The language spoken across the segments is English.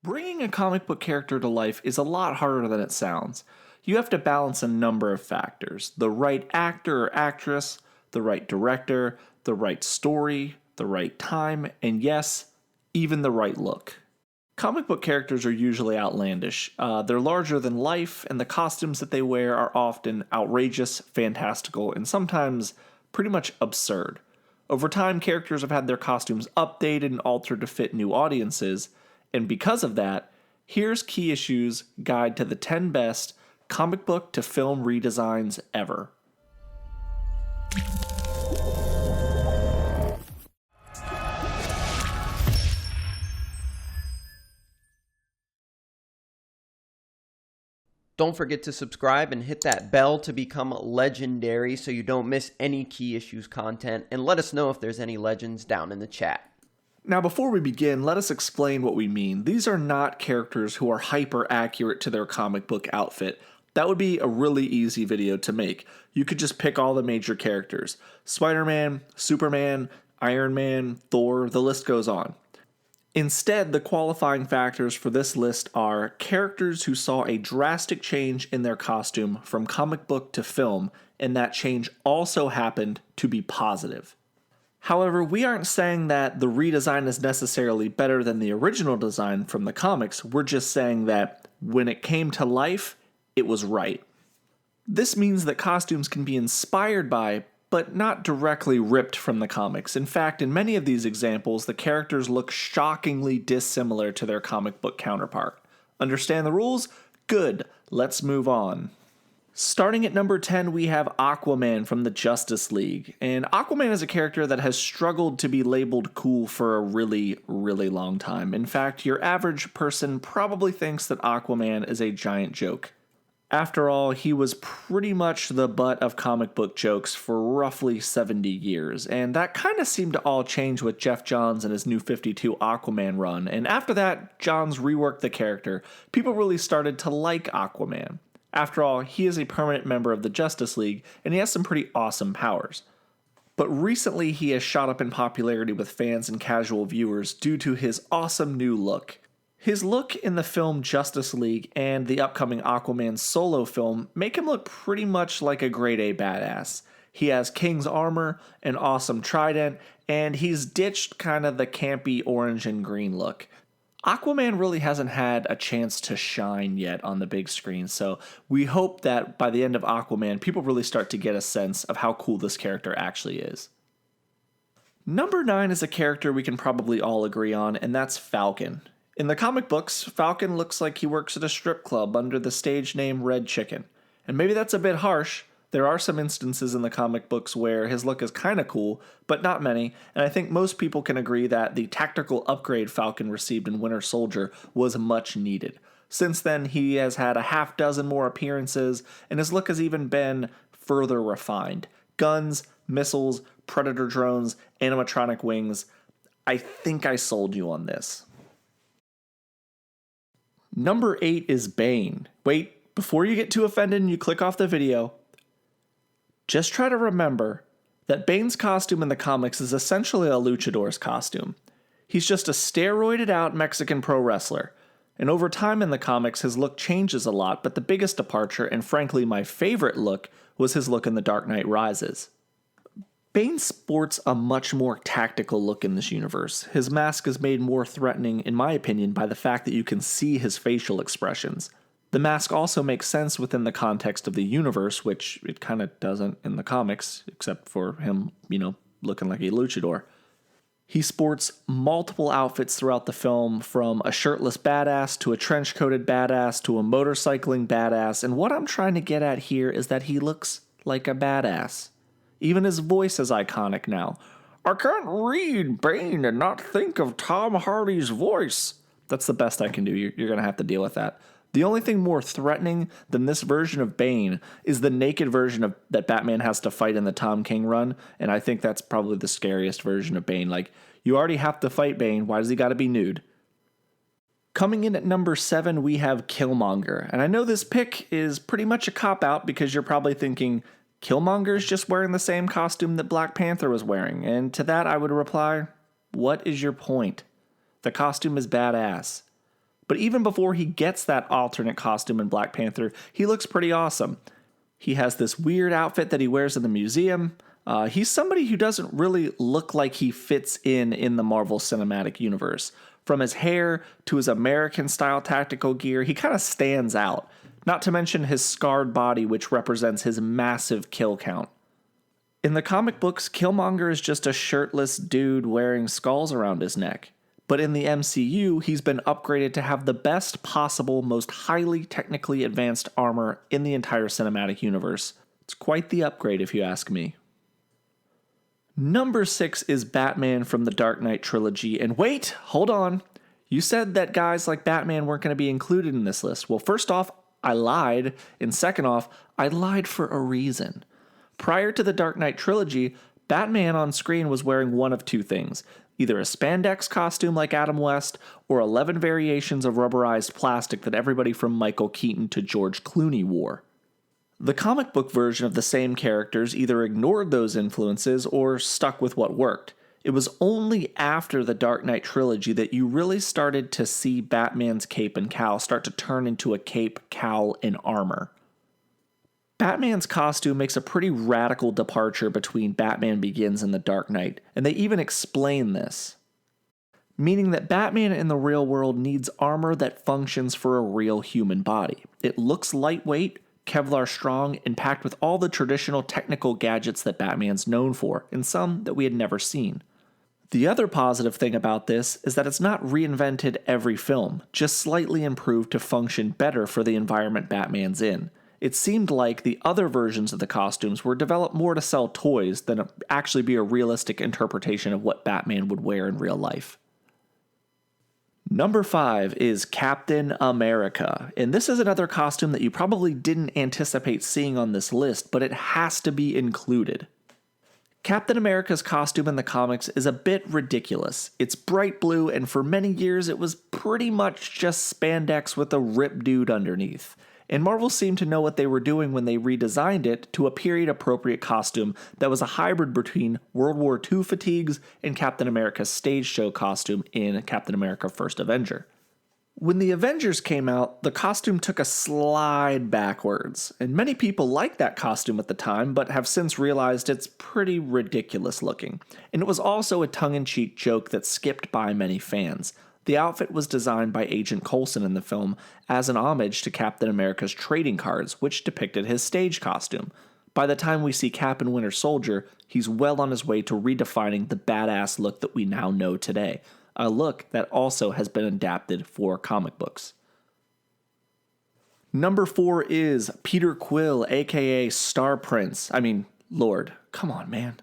Bringing a comic book character to life is a lot harder than it sounds. You have to balance a number of factors: the right actor or actress, the right director, the right story, the right time, and yes, even the right look. Comic book characters are usually outlandish. They're larger than life, and the costumes that they wear are often outrageous, fantastical, and sometimes pretty much absurd. Over time, characters have had their costumes updated and altered to fit new audiences, and because of that, here's Key Issue's Guide to the 10 Best Comic Book to Film Redesigns Ever. Don't forget to subscribe and hit that bell to become legendary so you don't miss any Key Issues content, and let us know if there's any legends down in the chat. Now, before we begin, let us explain what we mean. These are not characters who are hyper accurate to their comic book outfit. That would be a really easy video to make. You could just pick all the major characters: Spider-Man, Superman, Iron Man, Thor, the list goes on. Instead, the qualifying factors for this list are characters who saw a drastic change in their costume from comic book to film, and that change also happened to be positive. However, we aren't saying that the redesign is necessarily better than the original design from the comics. We're just saying that when it came to life, it was right. This means that costumes can be inspired by, but not directly ripped from the comics. In fact, in many of these examples, the characters look shockingly dissimilar to their comic book counterpart. Understand the rules? Good. Let's move on. Starting at number 10, we have Aquaman from the Justice League. And Aquaman is a character that has struggled to be labeled cool for a really, really long time. In fact, your average person probably thinks that Aquaman is a giant joke. After all, he was pretty much the butt of comic book jokes for roughly 70 years, and that kind of seemed to all change with Geoff Johns and his New 52 Aquaman run, and after that, Johns reworked the character. People really started to like Aquaman. After all, he is a permanent member of the Justice League, and he has some pretty awesome powers. But recently, he has shot up in popularity with fans and casual viewers due to his awesome new look. His look in the film Justice League and the upcoming Aquaman solo film make him look pretty much like a grade A badass. He has King's armor, an awesome trident, and he's ditched kind of the campy orange and green look. Aquaman really hasn't had a chance to shine yet on the big screen, so we hope that by the end of Aquaman, people really start to get a sense of how cool this character actually is. Number 9 is a character we can probably all agree on, and that's Falcon. In the comic books, Falcon looks like he works at a strip club under the stage name Red Chicken. And maybe that's a bit harsh. There are some instances in the comic books where his look is kinda cool, but not many, and I think most people can agree that the tactical upgrade Falcon received in Winter Soldier was much needed. Since then, he has had a half dozen more appearances, and his look has even been further refined. Guns, missiles, predator drones, animatronic wings. I think I sold you on this. Number 8 is Bane. Wait, before you get too offended and you click off the video, just try to remember that Bane's costume in the comics is essentially a luchador's costume. He's just a steroided out Mexican pro wrestler. And over time in the comics, his look changes a lot, but the biggest departure, and frankly my favorite look, was his look in The Dark Knight Rises. Bane sports a much more tactical look in this universe. His mask is made more threatening, in my opinion, by the fact that you can see his facial expressions. The mask also makes sense within the context of the universe, which it kind of doesn't in the comics, except for him, looking like a luchador. He sports multiple outfits throughout the film, from a shirtless badass to a trench-coated badass to a motorcycling badass, and what I'm trying to get at here is that he looks like a badass. Even his voice is iconic now. I can't read Bane and not think of Tom Hardy's voice. That's the best I can do. You're going to have to deal with that. The only thing more threatening than this version of Bane is the naked version that Batman has to fight in the Tom King run, and I think that's probably the scariest version of Bane. Like, you already have to fight Bane. Why does he got to be nude? Coming in at number 7, we have Killmonger. And I know this pick is pretty much a cop-out because you're probably thinking, Killmonger's just wearing the same costume that Black Panther was wearing. And to that I would reply, what is your point? The costume is badass. But even before he gets that alternate costume in Black Panther, he looks pretty awesome. He has this weird outfit that he wears in the museum. He's somebody who doesn't really look like he fits in the Marvel Cinematic Universe. From his hair to his American-style tactical gear, he kind of stands out. Not to mention his scarred body, which represents his massive kill count. In the comic books, Killmonger is just a shirtless dude wearing skulls around his neck. But in the MCU, he's been upgraded to have the best possible, most highly technically advanced armor in the entire cinematic universe. It's quite the upgrade if you ask me. Number 6 is Batman from the Dark Knight trilogy, and wait, hold on. You said that guys like Batman weren't going to be included in this list. Well, first off, I lied, and second off, I lied for a reason. Prior to the Dark Knight trilogy, Batman on screen was wearing one of two things. Either a spandex costume like Adam West, or 11 variations of rubberized plastic that everybody from Michael Keaton to George Clooney wore. The comic book version of the same characters either ignored those influences or stuck with what worked. It was only after the Dark Knight trilogy that you really started to see Batman's cape and cowl start to turn into a cape, cowl, and armor. Batman's costume makes a pretty radical departure between Batman Begins and The Dark Knight, and they even explain this. Meaning that Batman in the real world needs armor that functions for a real human body. It looks lightweight, Kevlar strong, and packed with all the traditional technical gadgets that Batman's known for, and some that we had never seen. The other positive thing about this is that it's not reinvented every film, just slightly improved to function better for the environment Batman's in. It seemed like the other versions of the costumes were developed more to sell toys than actually be a realistic interpretation of what Batman would wear in real life. Number 5 is Captain America, and this is another costume that you probably didn't anticipate seeing on this list, but it has to be included. Captain America's costume in the comics is a bit ridiculous. It's bright blue, and for many years it was pretty much just spandex with a ripped dude underneath. And Marvel seemed to know what they were doing when they redesigned it to a period-appropriate costume that was a hybrid between World War II fatigues and Captain America's stage show costume in Captain America: First Avenger. When the Avengers came out, the costume took a slide backwards, and many people liked that costume at the time, but have since realized it's pretty ridiculous looking. And it was also a tongue-in-cheek joke that skipped by many fans. The outfit was designed by Agent Coulson in the film as an homage to Captain America's trading cards, which depicted his stage costume. By the time we see Cap in Winter Soldier, he's well on his way to redefining the badass look that we now know today, a look that also has been adapted for comic books. Number 4 is Peter Quill, aka Star Prince. Lord, come on, man.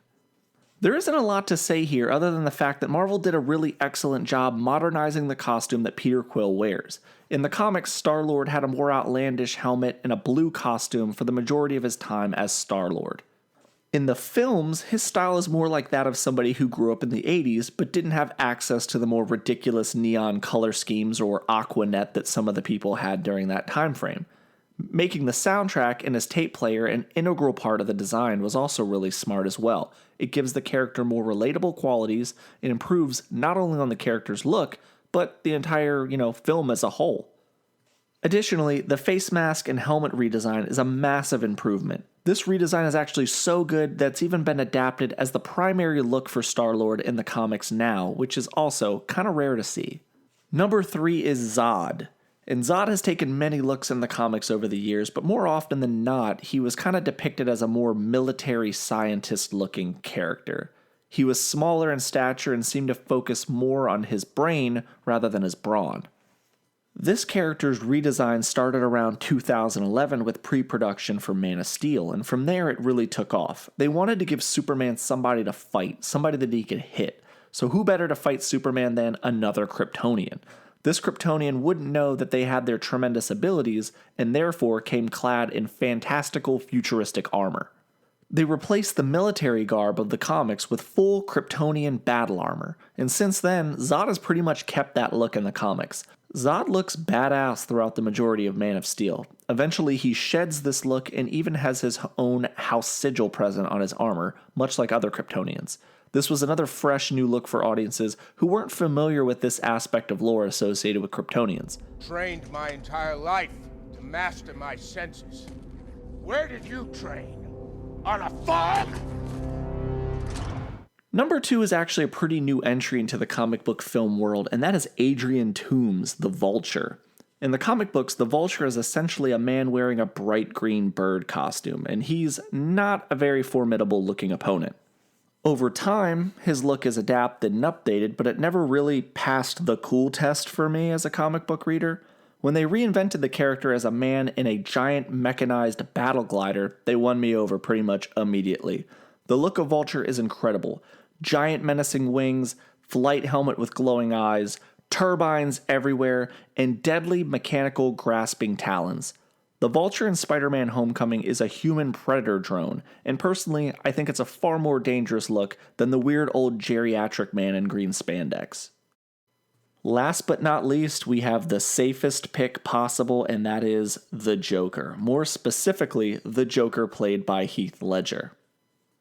There isn't a lot to say here other than the fact that Marvel did a really excellent job modernizing the costume that Peter Quill wears. In the comics, Starlord had a more outlandish helmet and a blue costume for the majority of his time as Starlord. In the films, his style is more like that of somebody who grew up in the 80s but didn't have access to the more ridiculous neon color schemes or Aquanet that some of the people had during that time frame. Making the soundtrack and his tape player an integral part of the design was also really smart as well. It gives the character more relatable qualities and improves not only on the character's look, but the entire, film as a whole. Additionally, the face mask and helmet redesign is a massive improvement. This redesign is actually so good that it's even been adapted as the primary look for Starlord in the comics now, which is also kind of rare to see. Number 3 is Zod. And Zod has taken many looks in the comics over the years, but more often than not, he was kind of depicted as a more military scientist-looking character. He was smaller in stature and seemed to focus more on his brain rather than his brawn. This character's redesign started around 2011 with pre-production for Man of Steel, and from there it really took off. They wanted to give Superman somebody to fight, somebody that he could hit. So who better to fight Superman than another Kryptonian? This Kryptonian wouldn't know that they had their tremendous abilities, and therefore came clad in fantastical futuristic armor. They replaced the military garb of the comics with full Kryptonian battle armor, and since then, Zod has pretty much kept that look in the comics. Zod looks badass throughout the majority of Man of Steel. Eventually, he sheds this look and even has his own house sigil present on his armor, much like other Kryptonians. This was another fresh new look for audiences who weren't familiar with this aspect of lore associated with Kryptonians. Trained my entire life to master my senses. Where did you train? On a farm? Number 2 is actually a pretty new entry into the comic book film world, and that is Adrian Toomes, the Vulture. In the comic books, the Vulture is essentially a man wearing a bright green bird costume, and he's not a very formidable looking opponent. Over time, his look is adapted and updated, but it never really passed the cool test for me as a comic book reader. When they reinvented the character as a man in a giant mechanized battle glider, they won me over pretty much immediately. The look of Vulture is incredible. Giant menacing wings, flight helmet with glowing eyes, turbines everywhere, and deadly mechanical grasping talons. The Vulture in Spider-Man Homecoming is a human predator drone, and personally, I think it's a far more dangerous look than the weird old geriatric man in green spandex. Last but not least, we have the safest pick possible, and that is the Joker. More specifically, the Joker played by Heath Ledger.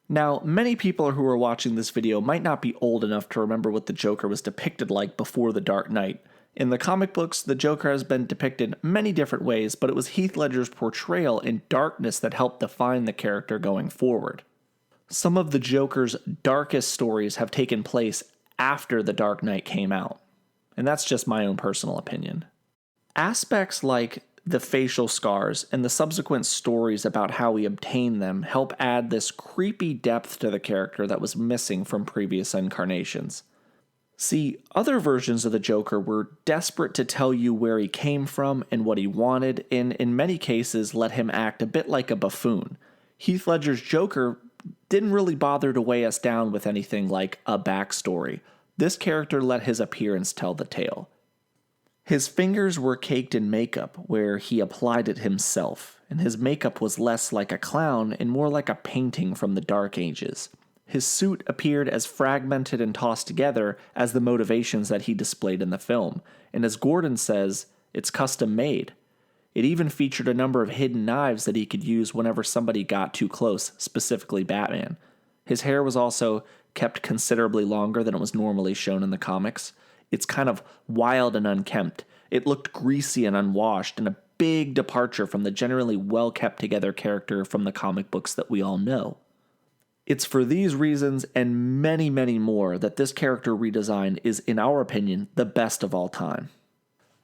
Now, many people who are watching this video might not be old enough to remember what the Joker was depicted like before The Dark Knight. In the comic books, the Joker has been depicted many different ways, but it was Heath Ledger's portrayal in darkness that helped define the character going forward. Some of the Joker's darkest stories have taken place after The Dark Knight came out, and that's just my own personal opinion. Aspects like the facial scars and the subsequent stories about how he obtained them help add this creepy depth to the character that was missing from previous incarnations. See, other versions of the Joker were desperate to tell you where he came from and what he wanted, and in many cases let him act a bit like a buffoon. Heath Ledger's Joker didn't really bother to weigh us down with anything like a backstory. This character let his appearance tell the tale. His fingers were caked in makeup, where he applied it himself, and his makeup was less like a clown and more like a painting from the Dark Ages. His suit appeared as fragmented and tossed together as the motivations that he displayed in the film, and as Gordon says, it's custom made. It even featured a number of hidden knives that he could use whenever somebody got too close, specifically Batman. His hair was also kept considerably longer than it was normally shown in the comics. It's kind of wild and unkempt. It looked greasy and unwashed, and a big departure from the generally well-kept together character from the comic books that we all know. It's for these reasons and many, many more that this character redesign is, in our opinion, the best of all time.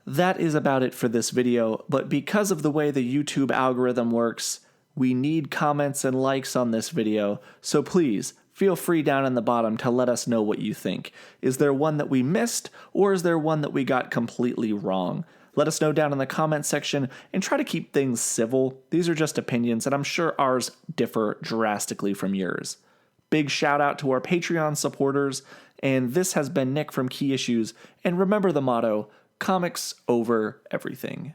That is about it for this video, but because of the way the YouTube algorithm works, we need comments and likes on this video, so please feel free down in the bottom to let us know what you think. Is there one that we missed, or is there one that we got completely wrong? Let us know down in the comment section and try to keep things civil. These are just opinions, and I'm sure ours differ drastically from yours. Big shout out to our Patreon supporters, and this has been Nick from Key Issues, and remember the motto, comics over everything.